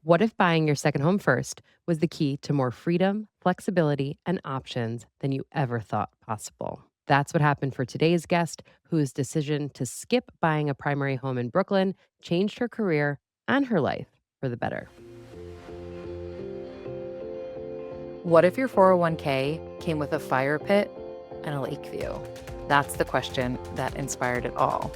What if buying your second home first was the key to more freedom, flexibility, and options than you ever thought possible? That's what happened for today's guest, whose decision to skip buying a primary home in Brooklyn changed her career and her life for the better. What if your 401k came with a fire pit and a lake view? That's the question that inspired it all.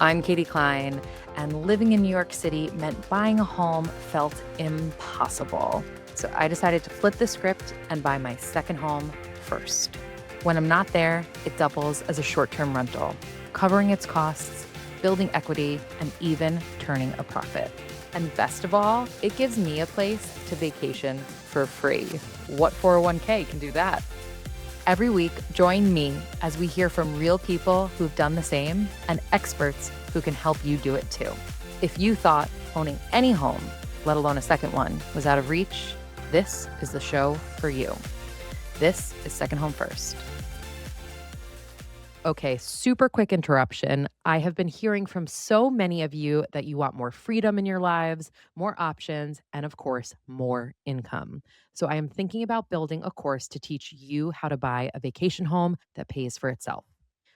I'm Katie Klein, and living in New York City meant buying a home felt impossible. So I decided to flip the script and buy my second home first. When I'm not there, it doubles as a short-term rental, covering its costs, building equity, and even turning a profit. And best of all, it gives me a place to vacation for free. What 401k can do that? Every week, join me as we hear from real people who've done the same and experts who can help you do it too. If you thought owning any home, let alone a second one, was out of reach, this is the show for you. This is Second Home First. Okay, super quick interruption. I have been hearing from so many of you that you want more freedom in your lives, more options, and of course, more income. So I am thinking about building a course to teach you how to buy a vacation home that pays for itself.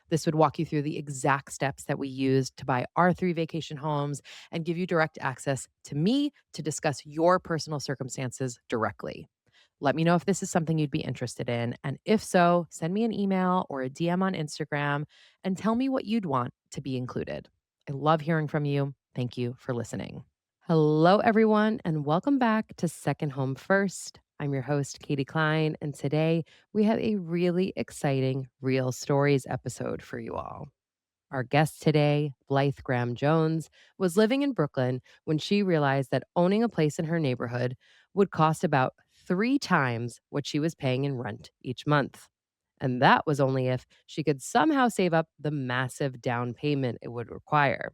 This would walk you through the exact steps that we used to buy our three vacation homes and give you direct access to me to discuss your personal circumstances directly. Let me know if this is something you'd be interested in. And if so, send me an email or a DM on Instagram and tell me what you'd want to be included. I love hearing from you. Thank you for listening. Hello, everyone, and welcome back to Second Home First. I'm your host, Katie Klein, and today we have a really exciting Real Stories episode for you all. Our guest today, Blythe Graham-Jones, was living in Brooklyn when she realized that owning a place in her neighborhood would cost about 3 times what she was paying in rent each month. And that was only if she could somehow save up the massive down payment it would require.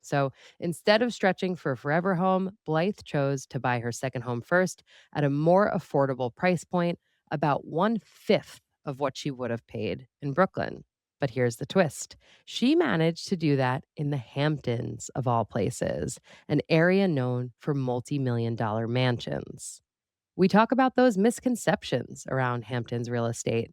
So instead of stretching for a forever home, Blythe chose to buy her second home first at a more affordable price point, about 1/5 of what she would have paid in Brooklyn. But here's the twist. She managed to do that in the Hamptons, of all places, an area known for multi-million dollar mansions. We talk about those misconceptions around Hamptons real estate,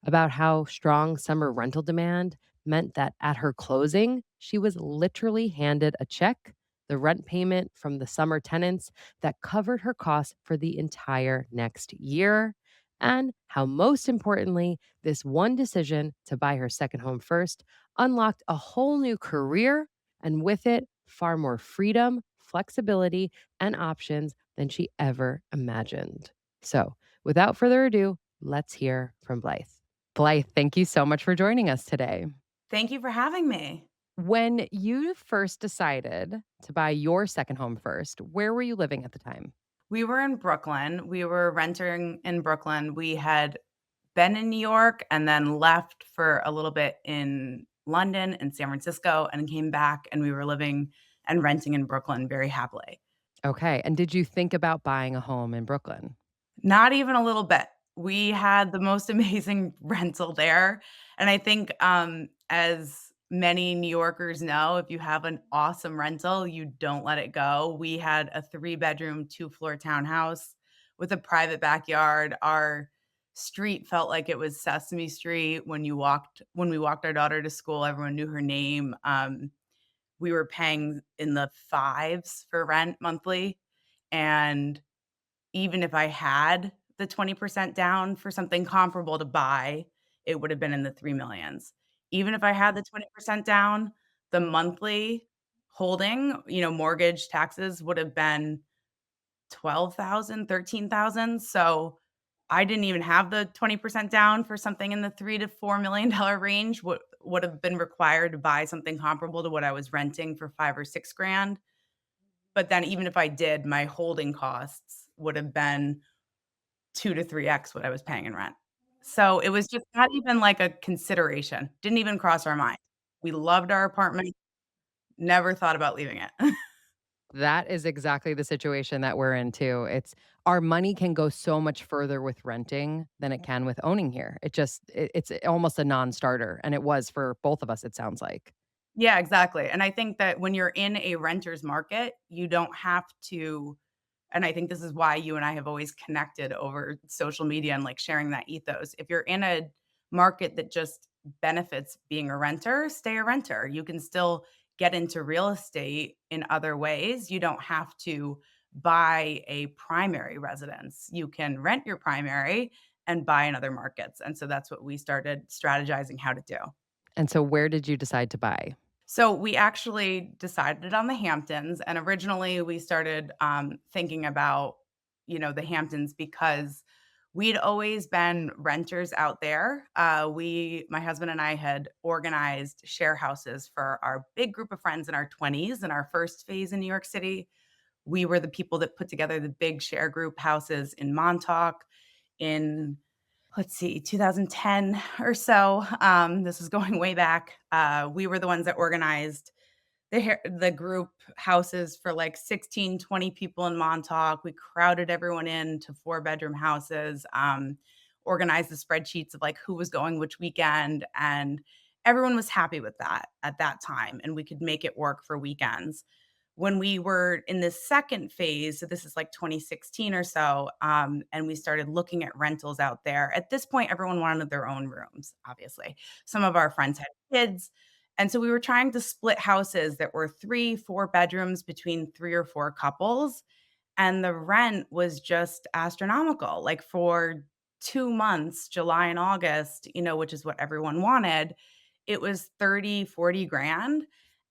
about how strong summer rental demand meant that at her closing, she was literally handed a check, the rent payment from the summer tenants that covered her costs for the entire next year, and how, most importantly, this one decision to buy her second home first unlocked a whole new career and with it, far more freedom, flexibility, and options than she ever imagined. So, without further ado, let's hear from Blythe. Blythe, thank you so much for joining us today. Thank you for having me. When you first decided to buy your second home first, where were you living at the time? We were in Brooklyn. We were renting in Brooklyn. We had been in New York and then left for a little bit in London and San Francisco and came back, and we were living and renting in Brooklyn very happily. Okay. And did you think about buying a home in Brooklyn? Not even a little bit. We had the most amazing rental there, and I think, as many New Yorkers know, if you have an awesome rental, you don't let it go. We had a three-bedroom, two-floor townhouse with a private backyard. Our street felt like it was Sesame Street when we walked our daughter to school, everyone knew her name. We were paying in the 5s for rent monthly, and even if I had the 20% down for something comparable to buy, it would have been in the 3 millions. Even if I had the 20% down, the monthly holding, mortgage, taxes would have been 12,000, 13,000. So I didn't even have the 20% down for something in the 3 to $4 million range, what would have been required to buy something comparable to what I was renting for 5 or 6 grand. But then even if I did, my holding costs would have been 2 to 3x what I was paying in rent. So, it was just not even like a consideration, didn't even cross our mind. We loved our apartment, never thought about leaving it. That is exactly the situation that we're in too. It's our money can go so much further with renting than it can with owning here. It's almost a non-starter, and it was for both of us, it sounds like. Yeah, exactly, and I think that when you're in a renter's market, you don't have to And I think this is why you and I have always connected over social media and like sharing that ethos. If you're in a market that just benefits being a renter, stay a renter. You can still get into real estate in other ways. You don't have to buy a primary residence. You can rent your primary and buy in other markets. And so that's what we started strategizing how to do. And so where did you decide to buy? So we actually decided on the Hamptons, and originally we started thinking about, the Hamptons because we'd always been renters out there. My husband and I had organized share houses for our big group of friends in our 20s in our first phase in New York City. We were the people that put together the big share group houses in Montauk in, let's see, 2010 or so. This is going way back. We were the ones that organized the group houses for like 16, 20 people in Montauk. We crowded everyone into four-bedroom houses, organized the spreadsheets of like who was going which weekend, and everyone was happy with that at that time, and we could make it work for weekends. When we were in this second phase, so this is like 2016 or so, and we started looking at rentals out there. At this point, everyone wanted their own rooms, obviously. Some of our friends had kids, and so we were trying to split houses that were 3, 4 bedrooms between 3 or 4 couples, and the rent was just astronomical. Like, for 2 months, July and August, which is what everyone wanted, it was 30, 40 grand,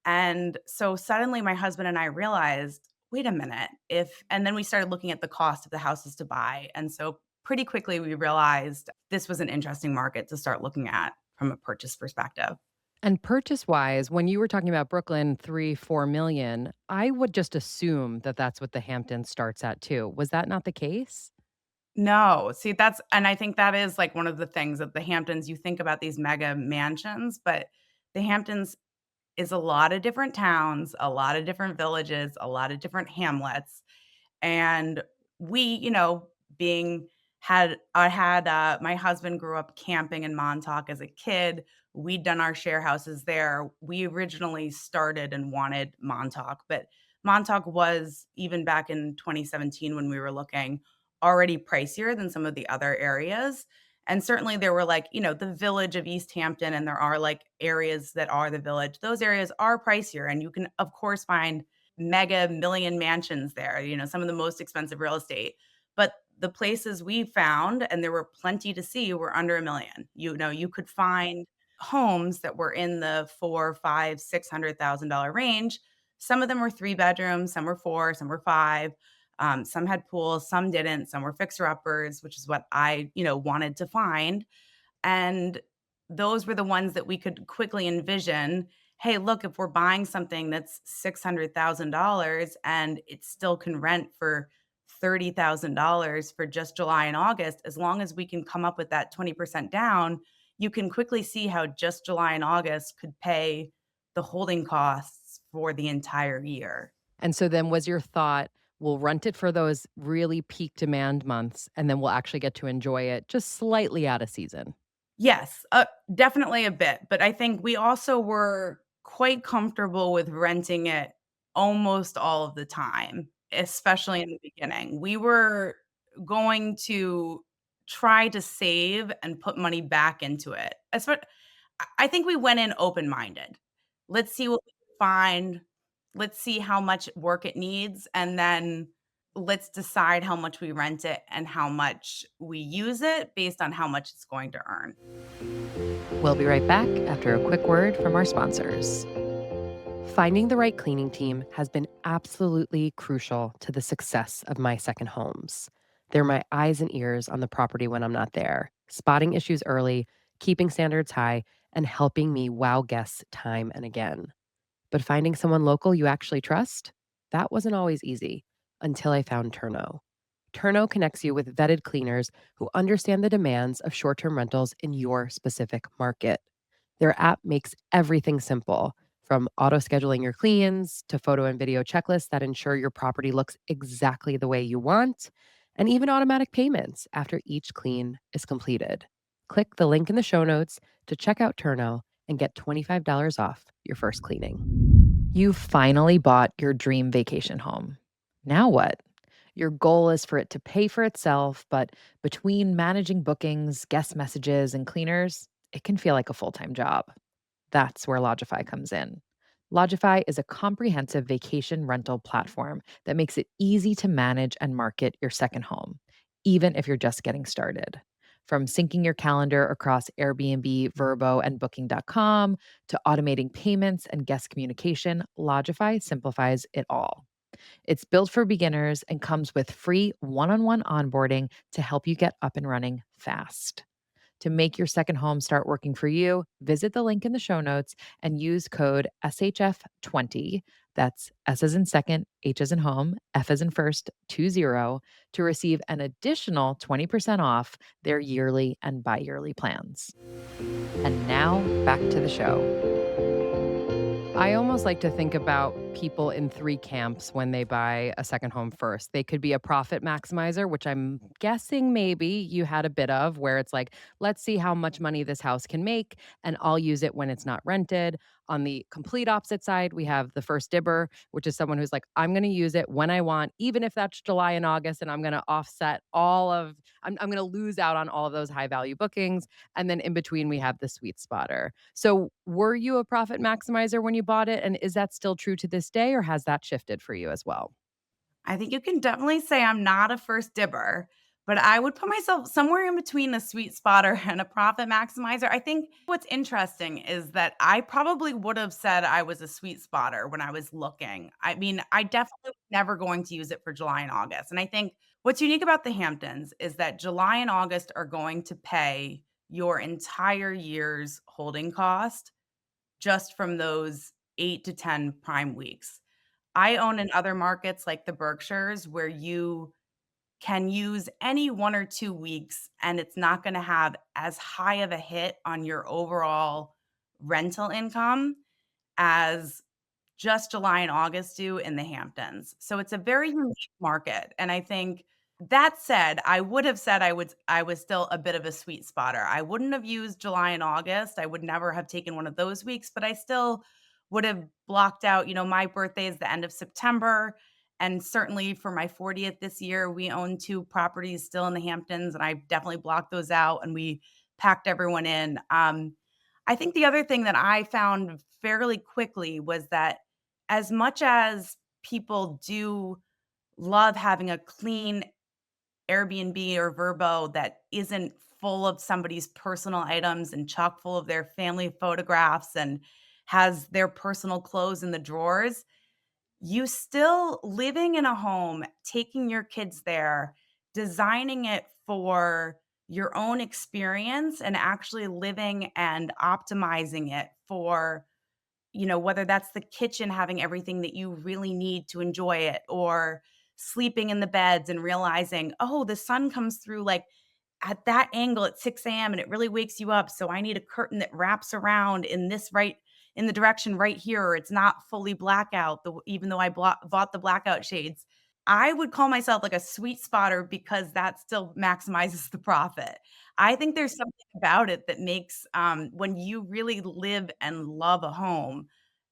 and so suddenly my husband and I realized, "Wait a minute, if" and then we started looking at the cost of the houses to buy, and so pretty quickly we realized this was an interesting market to start looking at from a purchase perspective. And purchase wise, when you were talking about Brooklyn, 3, 4 million, I would just assume that that's what the Hamptons starts at too. Was that not the case? No, see, and I think that is, like, one of the things that the Hamptons, you think about these mega mansions, but the Hamptons is a lot of different towns, a lot of different villages, a lot of different hamlets. And we, being had I had, my husband grew up camping in Montauk as a kid. We'd done our share houses there. We originally started and wanted Montauk, but Montauk was, even back in 2017 when we were looking, already pricier than some of the other areas. And certainly there were, like, the village of East Hampton, and there are, like, areas that are the village. Those areas are pricier, and you can, of course, find mega million mansions there, some of the most expensive real estate. But the places we found, and there were plenty to see, were under a million. You could find homes that were in the 4, 5, $600,000 range. Some of them were 3 bedrooms, some were 4, some were 5. Some had pools, some didn't. Some were fixer uppers, which is what I, wanted to find. And those were the ones that we could quickly envision, "Hey, look, if we're buying something that's $600,000 and it still can rent for $30,000 for just July and August, as long as we can come up with that 20% down, you can quickly see how just July and August could pay the holding costs for the entire year." And so then was your thought, we'll rent it for those really peak demand months and then we'll actually get to enjoy it just slightly out of season? Yes, definitely a bit, but I think we also were quite comfortable with renting it almost all of the time, especially in the beginning. We were going to try to save and put money back into it. I think we went in open-minded. Let's see what we can find. Let's see how much work it needs, and then let's decide how much we rent it and how much we use it based on how much it's going to earn. We'll be right back after a quick word from our sponsors. Finding the right cleaning team has been absolutely crucial to the success of my second homes. They're my eyes and ears on the property when I'm not there, spotting issues early, keeping standards high, and helping me wow guests time and again. But finding someone local you actually trust? That wasn't always easy until I found Turno. Turno connects you with vetted cleaners who understand the demands of short term rentals in your specific market. Their app makes everything simple, from auto scheduling your cleans to photo and video checklists that ensure your property looks exactly the way you want, and even automatic payments after each clean is completed. Click the link in the show notes to check out Turno and get $25 off your first cleaning. You finally bought your dream vacation home. Now what? Your goal is for it to pay for itself, but between managing bookings, guest messages, and cleaners, it can feel like a full time job. That's where Lodify comes in. Lodify is a comprehensive vacation rental platform that makes it easy to manage and market your second home, even if you're just getting started. From syncing your calendar across Airbnb, Verbo, and Booking.com to automating payments and guest communication, Lodify simplifies it all. It's built for beginners and comes with free one on one onboarding to help you get up and running fast. To make your second home start working for you, visit the link in the show notes and use code SHF20. That's S as in second, H as in home, F as in first, 20 to receive an additional 20% off their yearly and bi yearly plans. And now back to the show. I almost like to think about people in three camps when they buy a second home first. They could be a profit maximizer, which I'm guessing maybe you had a bit of, where it's like, let's see how much money this house can make, and I'll use it when it's not rented. On the complete opposite side, we have the first dibber, which is someone who's like, I'm going to use it when I want, even if that's July and August, and I'm going to offset I'm going to lose out on all of those high value bookings. And then in between, we have the sweet spotter. So, were you a profit maximizer when you bought it? And is that still true to this day, or has that shifted for you as well? I think you can definitely say I'm not a first dibber, but I would put myself somewhere in between a sweet spotter and a profit maximizer. I think what's interesting is that I probably would have said I was a sweet spotter when I was looking. I mean, I definitely was never going to use it for July and August. And I think what's unique about the Hamptons is that July and August are going to pay your entire year's holding cost just from those 8 to 10 prime weeks. I own in other markets like the Berkshires where you can use any 1 or 2 weeks, and it's not gonna have as high of a hit on your overall rental income as just July and August do in the Hamptons. So it's a very unique market, and I think that said, I would have said I was still a bit of a sweet spotter. I wouldn't have used July and August. I would never have taken one of those weeks, but I still would have blocked out, my birthday is the end of September, and certainly for my 40th this year, we own 2 properties still in the Hamptons, and I definitely blocked those out, and we packed everyone in. I think the other thing that I found fairly quickly was that as much as people do love having a clean Airbnb or Verbo that isn't full of somebody's personal items and chock full of their family photographs and has their personal clothes in the drawers, you still living in a home, taking your kids there, designing it for your own experience and actually living and optimizing it for whether that's the kitchen having everything that you really need to enjoy it or sleeping in the beds and realizing, "Oh, the sun comes through, like, at that angle at 6 a.m. and it really wakes you up, so I need a curtain that wraps around in the direction right here, or it's not fully blackout, even though I bought the blackout shades." I would call myself like a sweet spotter because that still maximizes the profit. I think there's something about it that makes, when you really live and love a home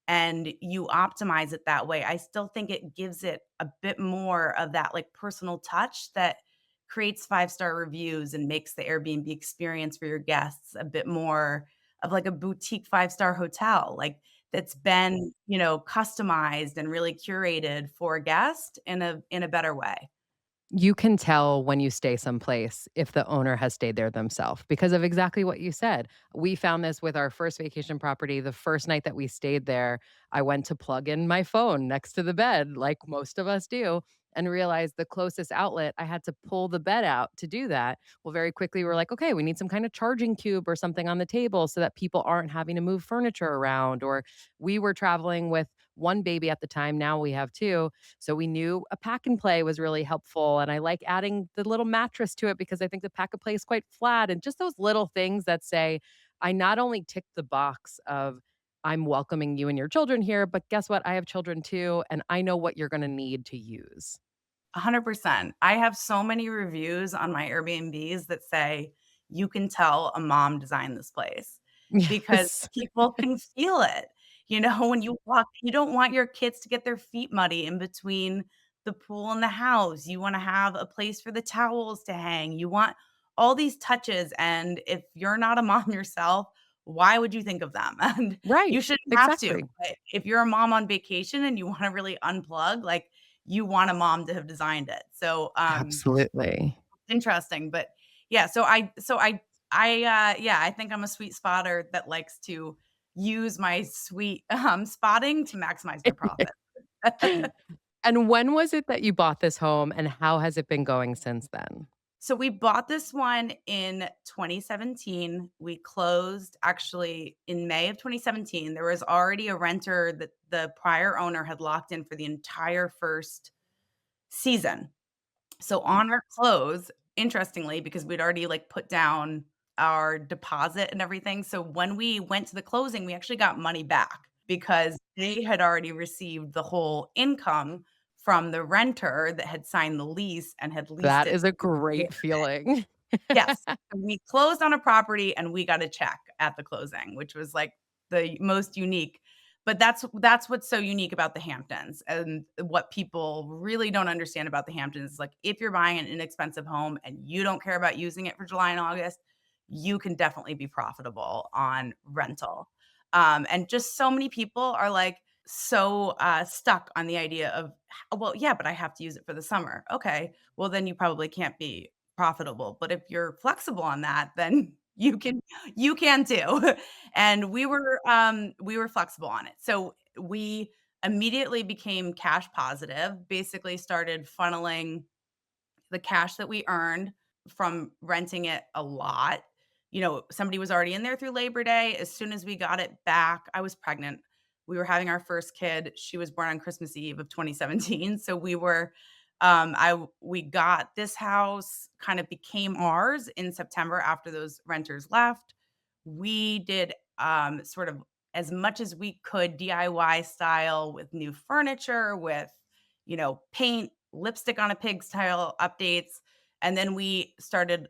and you optimize it that way, I still think it gives it a bit more of that, like, personal touch that creates five-star reviews and makes the Airbnb experience for your guests a bit more of like a boutique five-star hotel, like, that's been, customized and really curated for a guest in a better way. You can tell when you stay someplace if the owner has stayed there themselves because of exactly what you said. We found this with our first vacation property. The first night that we stayed there, I went to plug in my phone next to the bed, like most of us do, and realized the closest outlet, I had to pull the bed out to do that. Well, very quickly, we're like, okay, we need some kind of charging cube or something on the table so that people aren't having to move furniture around. Or we were traveling with one baby at the time. Now we have two, so we knew a pack and play was really helpful. And I like adding the little mattress to it because I think the pack and play is quite flat. And just those little things that say, I not only tick the box of I'm welcoming you and your children here, but guess what? I have children too. And I know what you're going to need to use. 100%. I have so many reviews on my Airbnbs that say, "You can tell a mom designed this place," because Yes. people can feel it. When you walk, you don't want your kids to get their feet muddy in between the pool in the house, you wanna have a place for the towels to hang, you want all these touches, and if you're not a mom yourself, why would you think of them? And Right. you shouldn't have to, Exactly. but if you're a mom on vacation and you wanna really unplug, like, you want a mom to have designed it. So, Absolutely. interesting, but yeah, so I yeah, I think I'm a sweet spotter that likes to use my sweet, spotting to maximize my profit. And when was it that you bought this home, and how has it been going since then? So we bought this one in 2017. We closed actually in May of 2017. There was already a renter that the prior owner had locked in for the entire first season. So on our close, interestingly, because we'd already, like, put down our deposit and everything, so when we went to the closing, we actually got money back because they had already received the whole income from the renter that had signed the lease and had leased That it. is a great feeling. Yes. We closed on a property and we got a check at the closing, which was, like, the most unique. But that's what's so unique about the Hamptons, and what people really don't understand about the Hamptons is, like, if you're buying an inexpensive home and you don't care about using it for July and August, you can definitely be profitable on rental. And just so many people are, like, so, stuck on the idea of, "Well, yeah, but I have to use it for the summer." Okay, well, then you probably can't be profitable. But if you're flexible on that, then you can too. And we were flexible on it. So we immediately became cash positive, basically started funneling the cash that we earned from renting it a lot. You know, somebody was already in there through Labor Day. As soon as we got it back, I was pregnant. We were having our first kid. She was born on Christmas Eve of 2017. So we got this house, kind of became ours in September after those renters left. We did sort of as much as we could DIY style with new furniture, with, paint, lipstick on a pig style updates, and then we started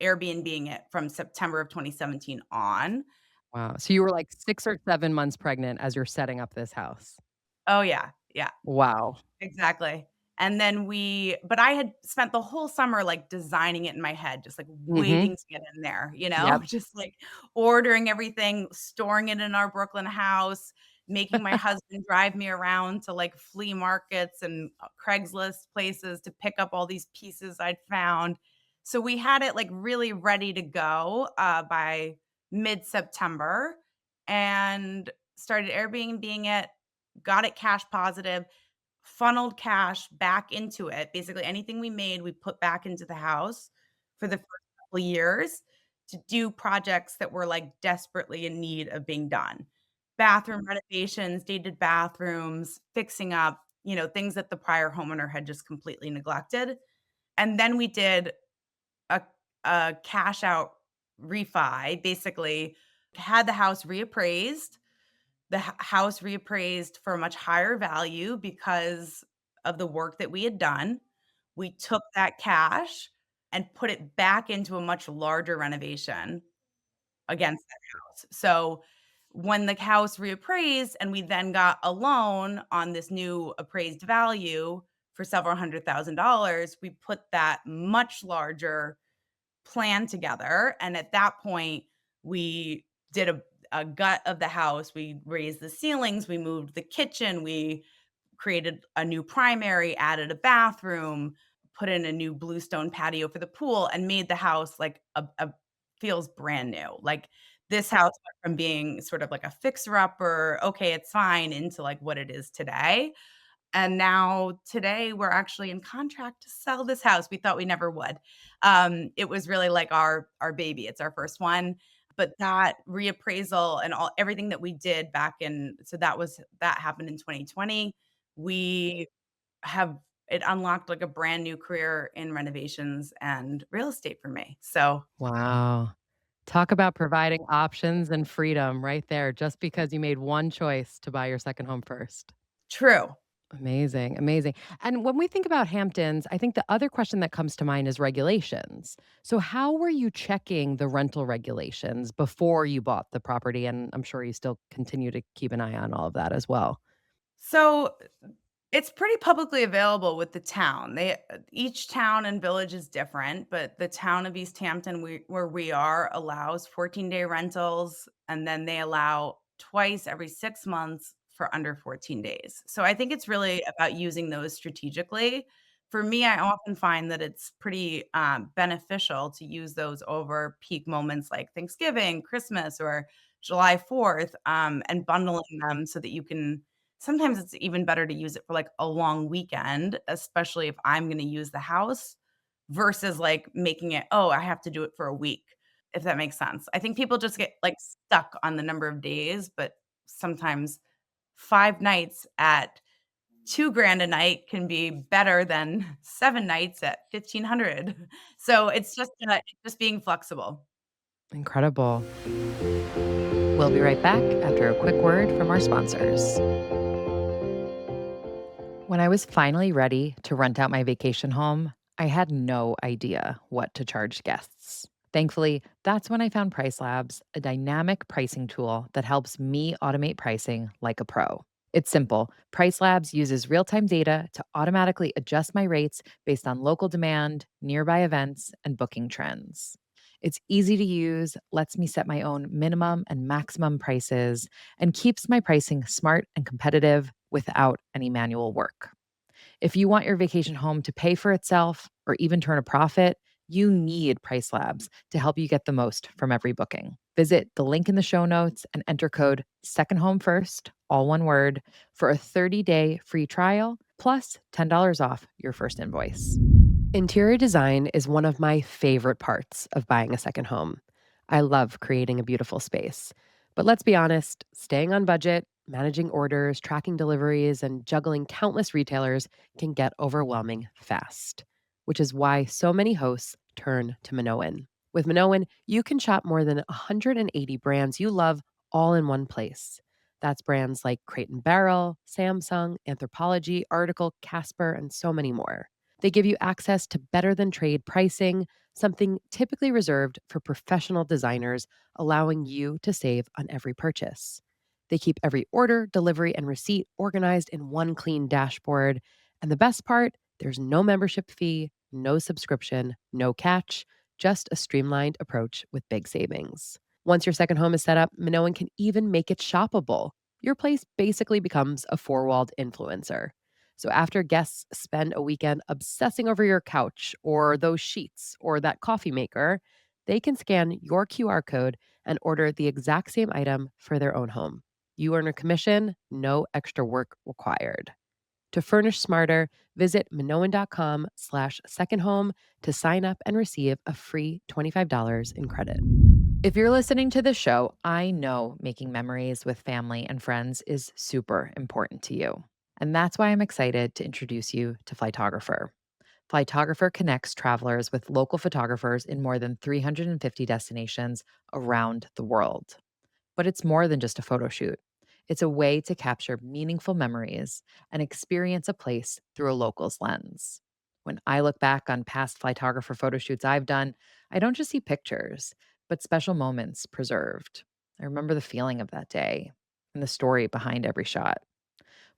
Airbnb-ing it from September of 2017 on. Wow. So you were like 6 or 7 months pregnant as you're setting up this house. Oh, yeah, yeah. Wow. Exactly. And then but I had spent the whole summer, like, designing it in my head, just, like, Mhm. waiting to get in there, Yep. just, like, ordering everything, storing it in our Brooklyn house, making my husband drive me around to, like, flea markets and, Craigslist places to pick up all these pieces I'd found. So we had it, like, really ready to go, by mid-September, and started Airbnb-ing it, got it cash positive, funneled cash back into it. Basically, anything we made, we put back into the house for the first couple of years to do projects that were, like, desperately in need of being done. Bathroom renovations, dated bathrooms, fixing up, things that the prior homeowner had just completely neglected. And then we did a a cash out refi, basically had the house reappraised, house reappraised for a much higher value because of the work that we had done. We took that cash and put it back into a much larger renovation against that house. So, when the house reappraised and we then got a loan on this new appraised value for several $100,000, we put that much larger plan together, and at that point, we did a gut of the house. We raised the ceilings, we moved the kitchen, we created a new primary, added a bathroom, put in a new bluestone patio for the pool, and made the house like a feels brand new. Like, this house went from being sort of like a fixer-upper, "Okay, it's fine," into, like, what it is today. And now today, we're actually in contract to sell this house. We thought we never would. It was really like our baby. It's our first one, but that reappraisal and everything that we did back in so that happened in 2020. We have it unlocked, like, a brand new career in renovations and real estate for me. So Wow. Talk about providing options and freedom right there just because you made one choice to buy your second home first. true. Amazing, amazing. And when we think about Hamptons, I think the other question that comes to mind is regulations. So, how were you checking the rental regulations before you bought the property? And I'm sure you still continue to keep an eye on all of that as well. So It's pretty publicly available with the town. Each town and village is different, but the town of East Hampton, where we are, allows 14-day rentals, and then they allow twice every 6 months for under 14 days. So I think it's really about using those strategically. For me, I often find that it's pretty, beneficial to use those over peak moments like Thanksgiving, Christmas, or July 4th, and bundling them so that you can. Sometimes it's even better to use it for, like, a long weekend, especially if I'm gonna use the house versus, like, making it, "Oh, I have to do it for a week," if that makes sense. I think people just get, like, stuck on the number of days, but sometimes 5 nights at 2 grand a night can be better than 7 nights at 1,500. So it's just being flexible. Incredible. We'll be right back after a quick word from our sponsors. When I was finally ready to rent out my vacation home, I had no idea what to charge guests. Thankfully, that's when I found Price Labs, a dynamic pricing tool that helps me automate pricing like a pro. It's simple. Price Labs uses real time data to automatically adjust my rates based on local demand, nearby events, and booking trends. It's easy to use, lets me set my own minimum and maximum prices, and keeps my pricing smart and competitive without any manual work. If you want your vacation home to pay for itself or even turn a profit, you need Price Labs to help you get the most from every booking. Visit the link in the show notes and enter code second home first, all one word, for a 30-day free trial plus $10 off your first invoice. Interior design is one of my favorite parts of buying a second home. I love creating a beautiful space. But let's be honest, staying on budget, managing orders, tracking deliveries, and juggling countless retailers can get overwhelming fast, which is why so many hosts turn to Minoan. With Minoan, you can shop more than 180 brands you love all in one place. That's brands like Crate and Barrel, Samsung, Anthropologie, Article, Casper, and so many more. They give you access to better than trade pricing, something typically reserved for professional designers, allowing you to save on every purchase. They keep every order, delivery, and receipt organized in one clean dashboard. And the best part, there's no membership fee, no subscription, no catch, just a streamlined approach with big savings. Once your second home is set up, Minoan can even make it shoppable. Your place basically becomes a four walled influencer. So after guests spend a weekend obsessing over your couch or those sheets or that coffee maker, they can scan your QR code and order the exact same item for their own home. You earn a commission, no extra work required. To furnish smarter, visit minoan.com/second home to sign up and receive a free $25 in credit. If you're listening to this show, I know making memories with family and friends is super important to you. And that's why I'm excited to introduce you to Flightographer. Flightographer connects travelers with local photographers in more than 350 destinations around the world. But it's more than just a photo shoot. It's a way to capture meaningful memories and experience a place through a local's lens. When I look back on past Flightographer photo shoots I've done, I don't just see pictures, but special moments preserved. I remember the feeling of that day and the story behind every shot.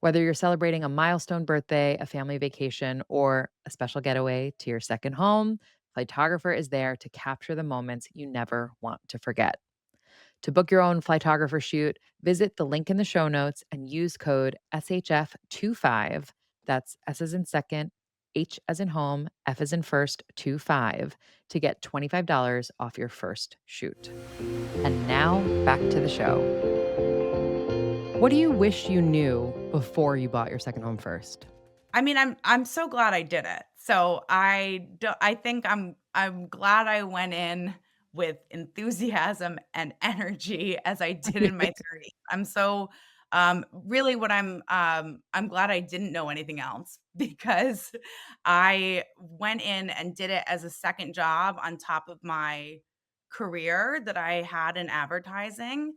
Whether you're celebrating a milestone birthday, a family vacation, or a special getaway to your second home, Flightographer is there to capture the moments you never want to forget. To book your own Flightographer shoot, visit the link in the show notes and use code SHF25. That's S as in second, H as in home, F as in first, 25 to get $25 off your first shoot. And now back to the show. What do you wish you knew before you bought your second home first? I mean, I'm so glad I did it. So I think I'm glad I went in with enthusiasm and energy as I did in my 30s. I'm so really what I'm glad I didn't know anything else because I went in and did it as a second job on top of my career that I had in advertising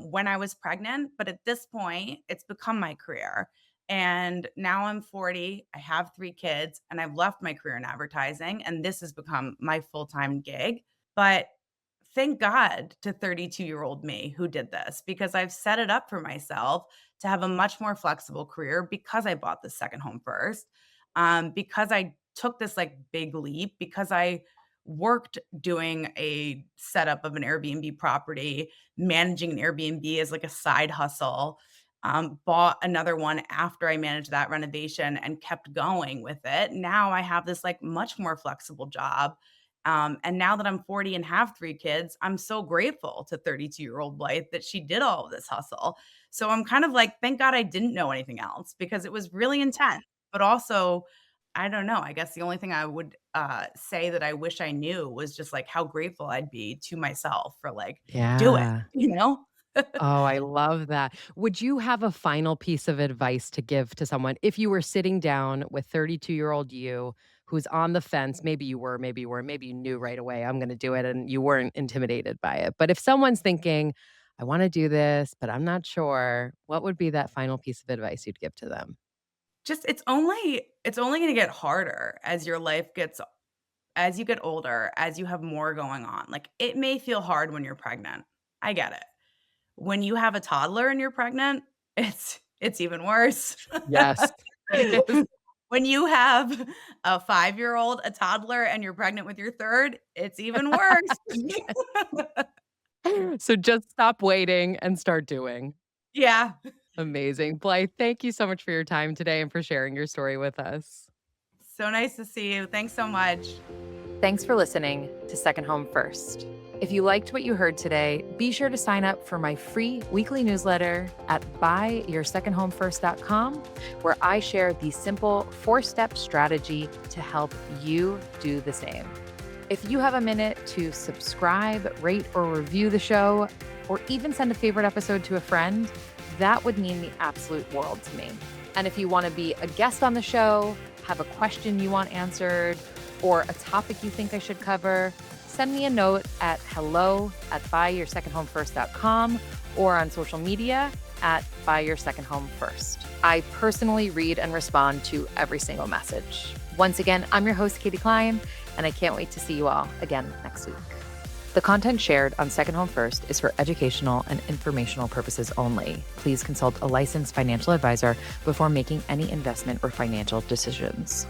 when I was pregnant. But at this point, it's become my career. And now I'm 40, I have 3 kids, and I've left my career in advertising, and this has become my full-time gig. But thank God to 32-year-old me who did this because I've set it up for myself to have a much more flexible career because I bought the second home first, because I took this like big leap, because I worked doing a setup of an Airbnb property, managing an Airbnb as like a side hustle, bought another one after I managed that renovation and kept going with it. Now I have this like much more flexible job. And now that I'm 40 and have 3 kids, I'm so grateful to 32-year-old Blythe that she did all of this hustle. So I'm kind of like, thank God I didn't know anything else because it was really intense. But also, I don't know. I guess the only thing I would say that I wish I knew was just like how grateful I'd be to myself for like, do it, Yeah. you know? Oh, I love that. Would you have a final piece of advice to give to someone if you were sitting down with 32-year-old you who's on the fence? Maybe you were, maybe you weren't, maybe you knew right away, I'm going to do it, and you weren't intimidated by it. But if someone's thinking, I want to do this, but I'm not sure, what would be that final piece of advice you'd give to them? Just it's only gonna get harder as your life gets as you get older, as you have more going on. Like, it may feel hard when you're pregnant. I get it. When you have a toddler and you're pregnant, it's even worse. Yes, it is. When you have a 5-year-old, a toddler, and you're pregnant with your 3rd, it's even worse. So just stop waiting and start doing. Yeah. Amazing. Blythe, thank you so much for your time today and for sharing your story with us. So nice to see you. Thanks so much. Thanks for listening to Second Home First. If you liked what you heard today, be sure to sign up for my free weekly newsletter at buyyoursecondhomefirst.com, where I share the simple 4-step strategy to help you do the same. If you have a minute to subscribe, rate, or review the show, or even send a favorite episode to a friend, that would mean the absolute world to me. And if you want to be a guest on the show, have a question you want answered, or a topic you think I should cover, send me a note at hello@buyyoursecondhomefirst.com or on social media at buyyoursecondhomefirst. I personally read and respond to every single message. Once again, I'm your host, Katie Klein, and I can't wait to see you all again next week. The content shared on Second Home First is for educational and informational purposes only. Please consult a licensed financial advisor before making any investment or financial decisions.